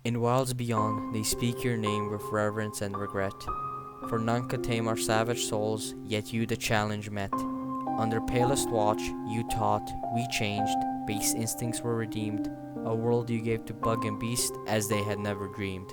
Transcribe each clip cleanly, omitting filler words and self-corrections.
In wilds beyond, they speak your name with reverence and regret. For none could tame our savage souls, yet you the challenge met. Under palest watch, you taught, we changed, base instincts were redeemed, a world you gave to bug and beast as they had never dreamed.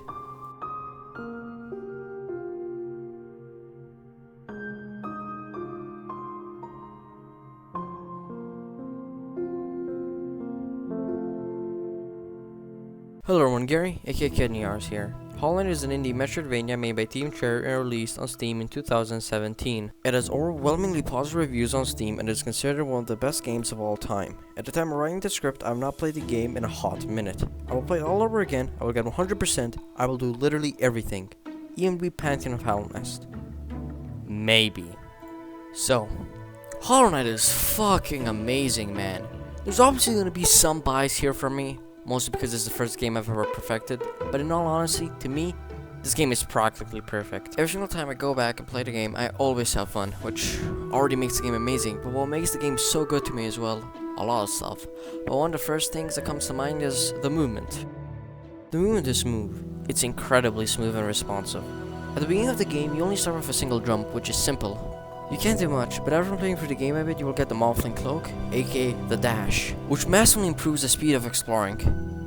Hello everyone, Gary, aka KidneyArse here. Hollow Knight is an indie Metroidvania made by Team Cherry and released on Steam in 2017. It has overwhelmingly positive reviews on Steam and is considered one of the best games of all time. At the time of writing the script, I have not played the game in a hot minute. I will play it all over again, I will get 100%, I will do literally everything. Even be Pantheon of Hollow Nest. Maybe. So, Hollow Knight is fucking amazing, man. There's obviously gonna be some bias here from me, mostly because it's the first game I've ever perfected, but in all honesty, to me, this game is practically perfect. Every single time I go back and play the game, I always have fun, which already makes the game amazing, but what makes the game so good to me as well, a lot of stuff. But one of the first things that comes to mind is the movement. The movement is smooth. It's incredibly smooth and responsive. At the beginning of the game, you only start with a single jump, which is simple. You can't do much, but after playing through the game a bit, you will get the Mothling Cloak, aka the Dash, which massively improves the speed of exploring.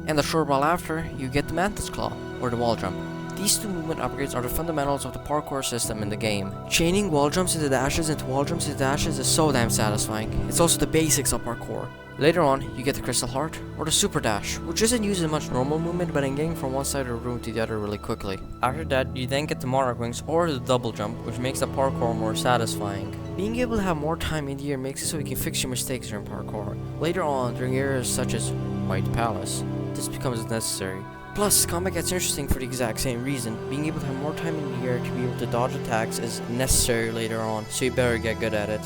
And a short while after, you get the Mantis Claw, or the wall jump. These two movement upgrades are the fundamentals of the parkour system in the game. Chaining wall jumps into dashes into wall jumps into dashes is so damn satisfying. It's also the basics of parkour. Later on, you get the Crystal Heart, or the Super Dash, which isn't used in much normal movement, but in getting from one side of the room to the other really quickly. After that, you then get the Monarch Wings, or the Double Jump, which makes the parkour more satisfying. Being able to have more time in the air makes it so you can fix your mistakes during parkour. Later on, during areas such as White Palace, this becomes necessary. Plus, combat gets interesting for the exact same reason. Being able to have more time in the air to be able to dodge attacks is necessary later on, so you better get good at it.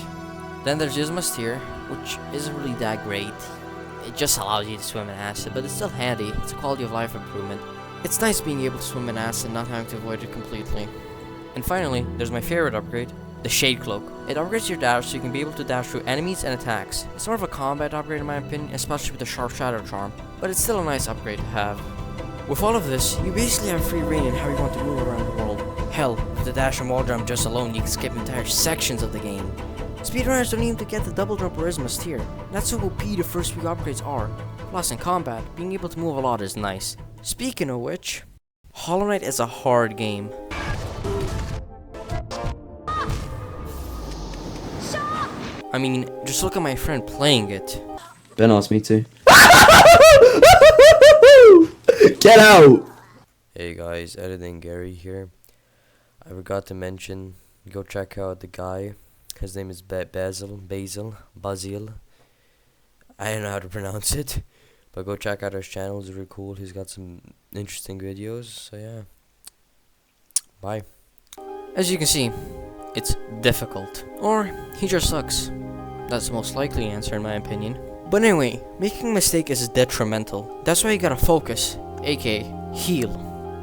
Then there's Yzma's Tear, which isn't really that great. It just allows you to swim in acid, but it's still handy. It's a quality of life improvement. It's nice being able to swim in acid and not having to avoid it completely. And finally, there's my favorite upgrade, the Shade Cloak. It upgrades your dash so you can be able to dash through enemies and attacks. It's more of a combat upgrade in my opinion, especially with the Sharp Shadow Charm, but it's still a nice upgrade to have. With all of this, you basically have free reign in how you want to move around the world. Hell, with the dash and wall jump just alone, you can skip entire sections of the game. Speedrunners don't even get the double jump or Yzma's Tear. That's how OP the first few upgrades are. Plus in combat, being able to move a lot is nice. Speaking of which, Hollow Knight is a hard game. I mean, just look at my friend playing it. Ben asked me to. Get out! Hey guys, editing Gary here. I forgot to mention, go check out the guy. His name is Basil. I don't know how to pronounce it, but go check out his channel. It's really cool. He's got some interesting videos. So yeah, bye. As you can see, it's difficult, or he just sucks. That's the most likely answer in my opinion. But anyway, making a mistake is detrimental. That's why you gotta focus, aka heal.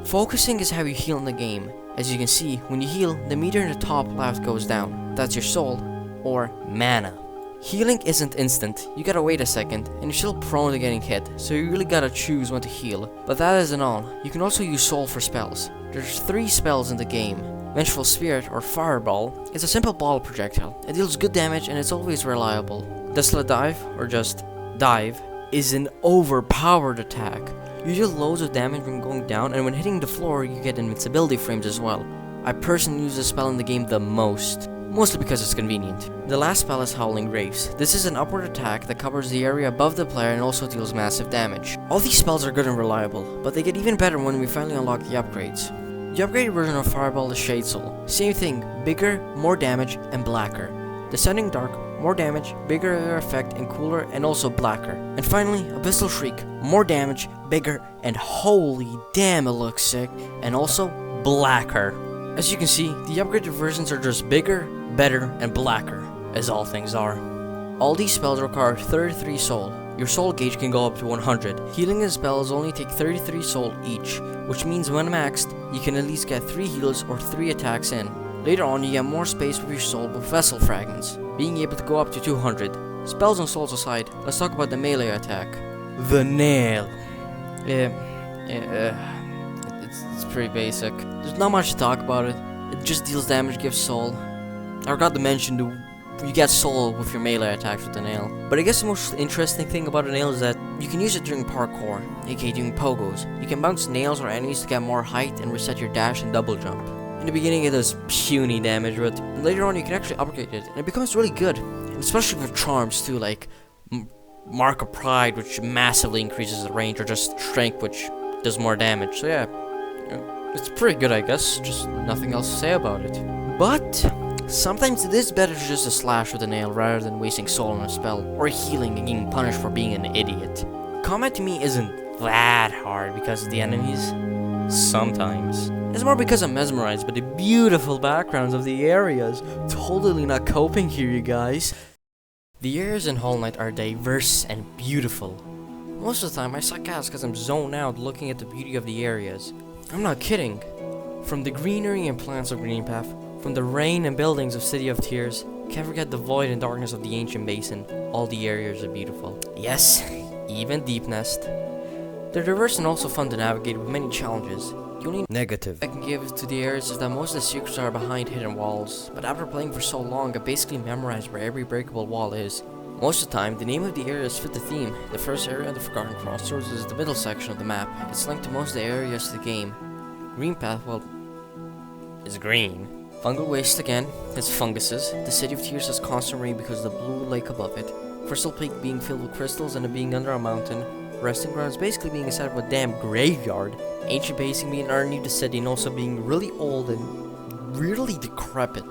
Focusing is how you heal in the game. As you can see, when you heal, the meter in the top left goes down. That's your soul, or mana. Healing isn't instant. You gotta wait a second, and you're still prone to getting hit, so you really gotta choose when to heal. But that isn't all. You can also use soul for spells. There's 3 spells in the game. Vengeful Spirit, or Fireball, is a simple ball projectile. It deals good damage and it's always reliable. Desolate Dive, or just Dive, is an overpowered attack. You deal loads of damage when going down, and when hitting the floor, you get invincibility frames as well. I personally use this spell in the game the most, mostly because it's convenient. The last spell is Howling Graves. This is an upward attack that covers the area above the player and also deals massive damage. All these spells are good and reliable, but they get even better when we finally unlock the upgrades. The upgraded version of Fireball is Shade Soul. Same thing, bigger, more damage, and blacker. Descending Dark, more damage, bigger effect, and cooler, and also blacker. And finally, Abyssal Shriek, more damage, bigger, and holy damn it looks sick, and also blacker. As you can see, the upgraded versions are just bigger, better, and blacker, as all things are. All these spells require 33 soul. Your soul gauge can go up to 100. Healing and spells only take 33 soul each, which means when maxed, you can at least get 3 heals or 3 attacks in. Later on, you get more space with your soul with Vessel Fragments, being able to go up to 200. Spells and souls aside, let's talk about the melee attack. The Nail. pretty basic. There's not much to talk about it. It just deals damage, gives soul. I forgot to mention you get soul with your melee attacks with the nail. But I guess the most interesting thing about the nail is that you can use it during parkour, aka doing pogos. You can bounce nails or enemies to get more height and reset your dash and double jump. In the beginning it does puny damage, but later on you can actually upgrade it and it becomes really good. And especially with charms too, like Mark of Pride, which massively increases the range, or just Strength, which does more damage. So yeah, it's pretty good, I guess. Just nothing else to say about it. But sometimes it is better to just a slash with a nail rather than wasting soul on a spell, or healing and getting punished for being an idiot. Combat to me isn't that hard because of the enemies. Sometimes. It's more because I'm mesmerized by the beautiful backgrounds of the areas. Totally not coping here, you guys. The areas in Hollow Knight are diverse and beautiful. Most of the time I suck ass because I'm zoned out looking at the beauty of the areas. I'm not kidding. From the greenery and plants of Green Path, from the rain and buildings of City of Tears, can't forget the void and darkness of the ancient basin. All the areas are beautiful. Yes, even Deep Nest. They're diverse and also fun to navigate with many challenges. The only Negative. I can give to the areas is that most of the secrets are behind hidden walls, but after playing for so long, I basically memorized where every breakable wall is. Most of the time, the name of the areas fit the theme. The first area of the Forgotten Crossroads is the middle section of the map. It's linked to most of the areas of the game. Green Path, well, is green. Fungal Waste again, it's funguses. The City of Tears has constant rain because of the blue lake above it. Crystal Peak being filled with crystals and it being under a mountain. Resting Grounds basically being inside of a damn graveyard. Ancient Basin being underneath the city and also being really old and really decrepit.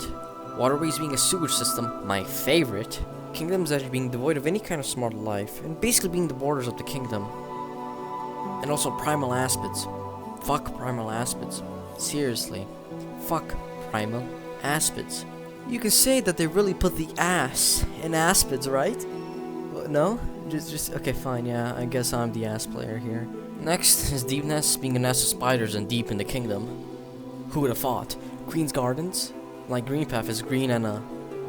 Waterways being a sewage system, my favorite. Kingdom's Edge being devoid of any kind of smart life, and basically being the borders of the kingdom. And also Primal Aspids. Fuck Primal Aspids. Seriously. Fuck Primal Aspids. You can say that they really put the ass in Aspids, right? No? Just okay, fine, yeah, I guess I'm the ass player here. Next is Deep Nest, being a nest of spiders and deep in the kingdom. Who would have thought? Queen's Gardens? Like Green Path is green and a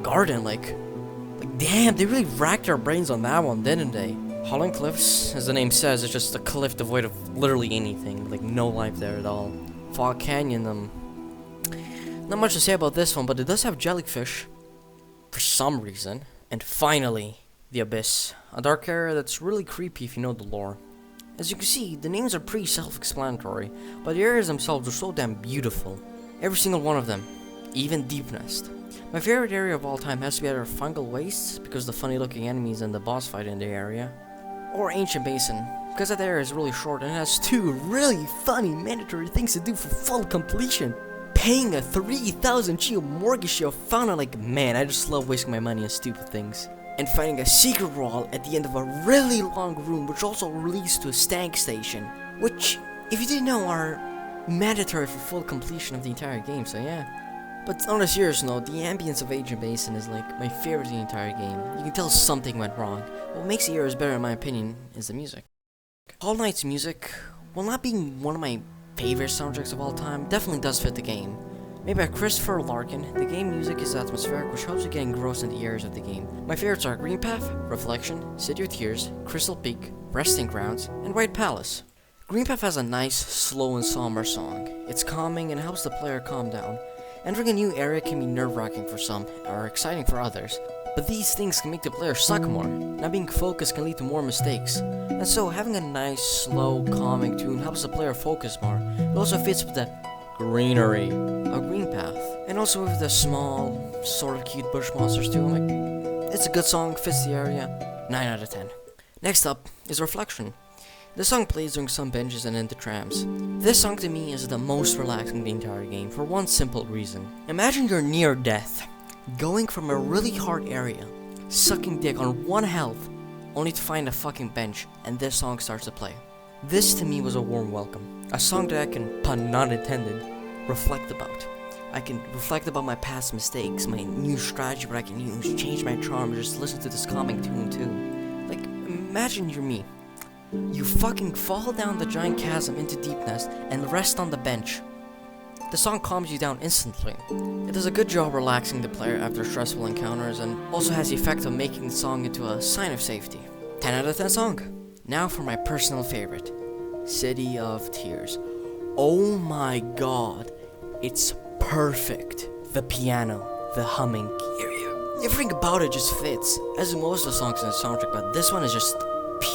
garden, like damn, they really racked their brains on that one, didn't they? Holland Cliffs, as the name says, is just a cliff devoid of literally anything, like no life there at all. Fog Canyon, not much to say about this one, but it does have jellyfish, for some reason. And finally, the Abyss, a dark area that's really creepy if you know the lore. As you can see, the names are pretty self-explanatory, but the areas themselves are so damn beautiful. Every single one of them, even Deep Nest. My favorite area of all time has to be either Fungal Wastes, because of the funny looking enemies and the boss fight in the area, or Ancient Basin, because that area is really short and has two really funny mandatory things to do for full completion. Paying a 3,000 Chio mortgage to a fountain, like man, I just love wasting my money on stupid things. And finding a secret wall at the end of a really long room, which also leads to a stank station, which, if you didn't know, are mandatory for full completion of the entire game, so yeah. But on a serious note, the ambience of Ancient Basin is like my favorite in the entire game. You can tell something went wrong. What makes the areas better in my opinion is the music. Hollow Knight's music, while not being one of my favorite soundtracks of all time, definitely does fit the game. Made by Christopher Larkin, the game music is atmospheric, which helps you get engrossed in the areas of the game. My favorites are Green Path, Reflection, City of Tears, Crystal Peak, Resting Grounds, and White Palace. Green Path has a nice, slow and somber song. It's calming and helps the player calm down. Entering a new area can be nerve-wracking for some, or exciting for others, but these things can make the player suck more. Not being focused can lead to more mistakes, and so having a nice, slow, calming tune helps the player focus more. It also fits with the greenery of Green Path, and also with the small, sort of cute bush monsters too. It's a good song, fits the area, 9 out of 10. Next up is Reflection. This song plays during some benches and into trams. This song to me is the most relaxing in the entire game for one simple reason. Imagine you're near death, going from a really hard area, sucking dick on 1 health, only to find a fucking bench, and this song starts to play. This to me was a warm welcome. A song that I can, pun not intended, reflect about. I can reflect about my past mistakes, my new strategy what I can use, change my charm, just listen to this calming tune too. Like, imagine you're me. You fucking fall down the giant chasm into Deep Nest and rest on the bench. The song calms you down instantly. It does a good job relaxing the player after stressful encounters and also has the effect of making the song into a sign of safety. 10 out of 10 song. Now for my personal favorite, City of Tears. Oh my god, it's perfect. The piano, the humming, everything about it just fits. As in most of the songs in the soundtrack, but this one is just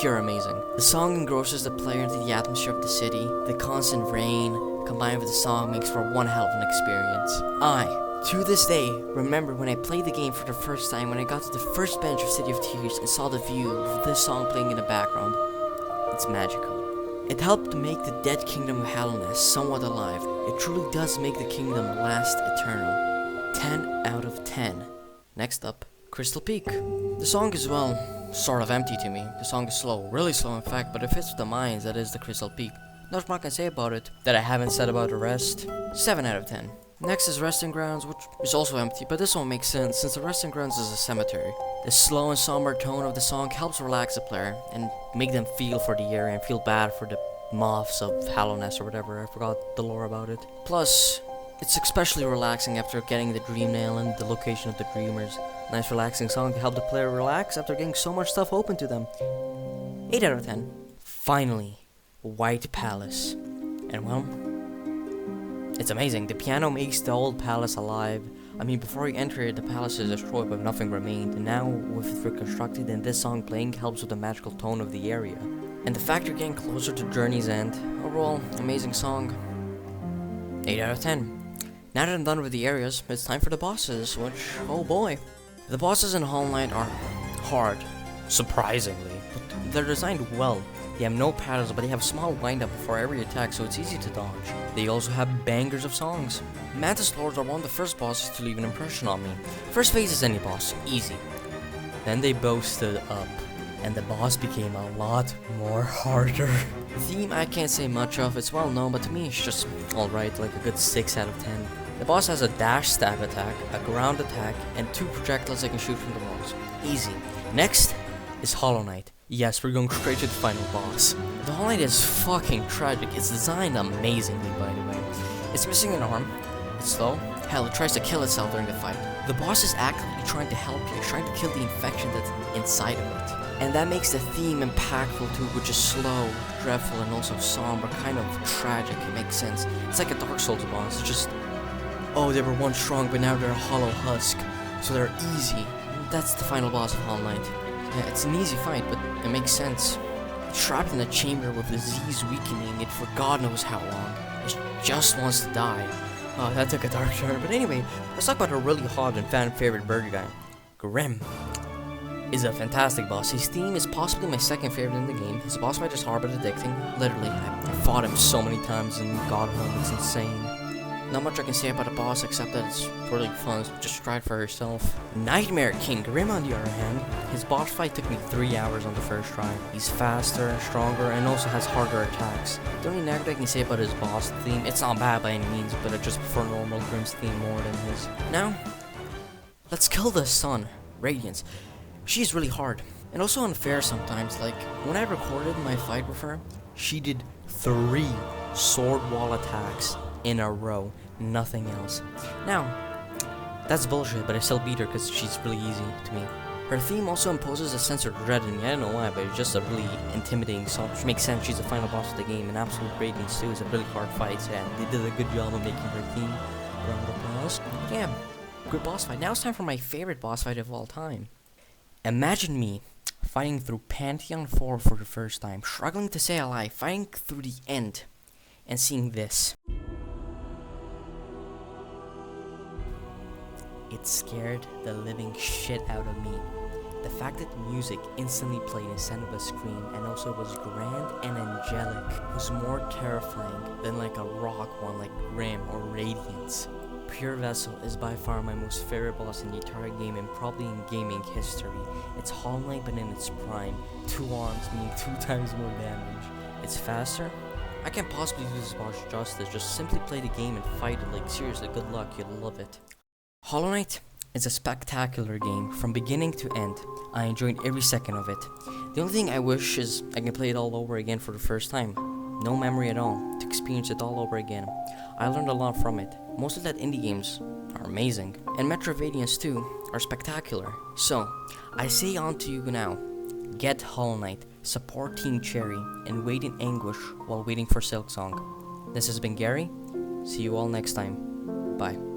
pure amazing. The song engrosses the player into the atmosphere of the city. The constant rain, combined with the song, makes for one hell of an experience. I, to this day, remember when I played the game for the first time, when I got to the first bench of City of Tears and saw the view of this song playing in the background. It's magical. It helped to make the dead kingdom of Hallownest somewhat alive. It truly does make the kingdom last eternal. 10 out of 10. Next up, Crystal Peak. The song is, well, sort of empty to me. The song is slow, really slow in fact, but it fits with the mines that is the Crystal Peak. Not much I can say about it that I haven't said about the rest. 7 out of 10. Next is Resting Grounds, which is also empty, but this one makes sense since the Resting Grounds is a cemetery. The slow and somber tone of the song helps relax the player and make them feel for the area and feel bad for the moths of Hallownest or whatever. I forgot the lore about it. Plus, it's especially relaxing after getting the dream nail and the location of the dreamers. Nice relaxing song to help the player relax after getting so much stuff open to them. 8 out of 10. Finally, White Palace. And well, it's amazing. The piano makes the old palace alive. I mean, before you enter it, the palace is destroyed but nothing remained. And now, with it reconstructed and this song playing, helps with the magical tone of the area. And the fact you're getting closer to Journey's End. Overall, amazing song. 8 out of 10. Now that I'm done with the areas, it's time for the bosses, which, oh boy. The bosses in Hollow Knight are hard, surprisingly, but they're designed well. They have no patterns, but they have small wind-up before every attack, so it's easy to dodge. They also have bangers of songs. Mantis Lords are one of the first bosses to leave an impression on me. First phase is any boss, easy. Then they both stood up, and the boss became a lot more harder. The theme I can't say much of, it's well known, but to me it's just alright, like a good 6 out of 10. The boss has a dash stab attack, a ground attack, and 2 projectiles they can shoot from the walls. Easy. Next is Hollow Knight. Yes, we're going straight to the final boss. The Hollow Knight is fucking tragic. It's designed amazingly, by the way. It's missing an arm. It's slow. Hell, it tries to kill itself during the fight. The boss is actively trying to help you, trying to kill the infection that's inside of it. And that makes the theme impactful too, which is slow, dreadful, and also somber, kind of tragic. It makes sense. It's like a Dark Souls boss. It's just, oh, they were once strong, but now they're a hollow husk, so they're easy. That's the final boss of Hollow Knight. Yeah, it's an easy fight, but it makes sense. Trapped in a chamber with disease weakening it for God knows how long. It just wants to die. Oh, that took a dark turn. But anyway, let's talk about a really hot and fan favorite burger guy. Grim is a fantastic boss. His theme is possibly my second favorite in the game. His boss fight is hard but addicting. Literally, I fought him so many times in God Home. It's insane. Not much I can say about the boss except that it's really fun, so just try it for yourself. Nightmare King Grim, on the other hand, his boss fight took me 3 hours on the first try. He's faster, stronger, and also has harder attacks. The only negative I can say about his boss theme, it's not bad by any means, but I just prefer normal Grim's theme more than his. Now, let's kill the sun, Radiance. She's really hard, and also unfair sometimes. Like, when I recorded my fight with her, she did 3 sword wall attacks in a row, nothing else. Now, that's bullshit, but I still beat her because she's really easy to me. Her theme also imposes a sense of dread in me. I don't know why, but it's just a really intimidating song, which makes sense. She's the final boss of the game, and Absolute Radiance 2 is a really hard fight, so yeah, they did a good job of making her theme. Round of applause. Yeah, good boss fight. Now it's time for my favorite boss fight of all time. Imagine me fighting through Pantheon 4 for the first time, struggling to stay alive, fighting through the end, and seeing this. It scared the living shit out of me. The fact that music instantly played instead of a scream and also was grand and angelic was more terrifying than like a rock one like Grim or Radiance. Pure Vessel is by far my most favorite boss in the entire game and probably in gaming history. It's Hollow Knight but in its prime. 2 arms meaning 2 times more damage. It's faster. I can't possibly do this boss justice. Just simply play the game and fight it. Like seriously, good luck, you'll love it. Hollow Knight is a spectacular game from beginning to end. I enjoyed every second of it. The only thing I wish is I can play it all over again for the first time. No memory at all, to experience it all over again. I learned a lot from it. Most of that indie games are amazing, and Metroidvanias too are spectacular. So, I say on to you now, get Hollow Knight, support Team Cherry, and wait in anguish while waiting for Silksong. This has been Gary. See you all next time. Bye.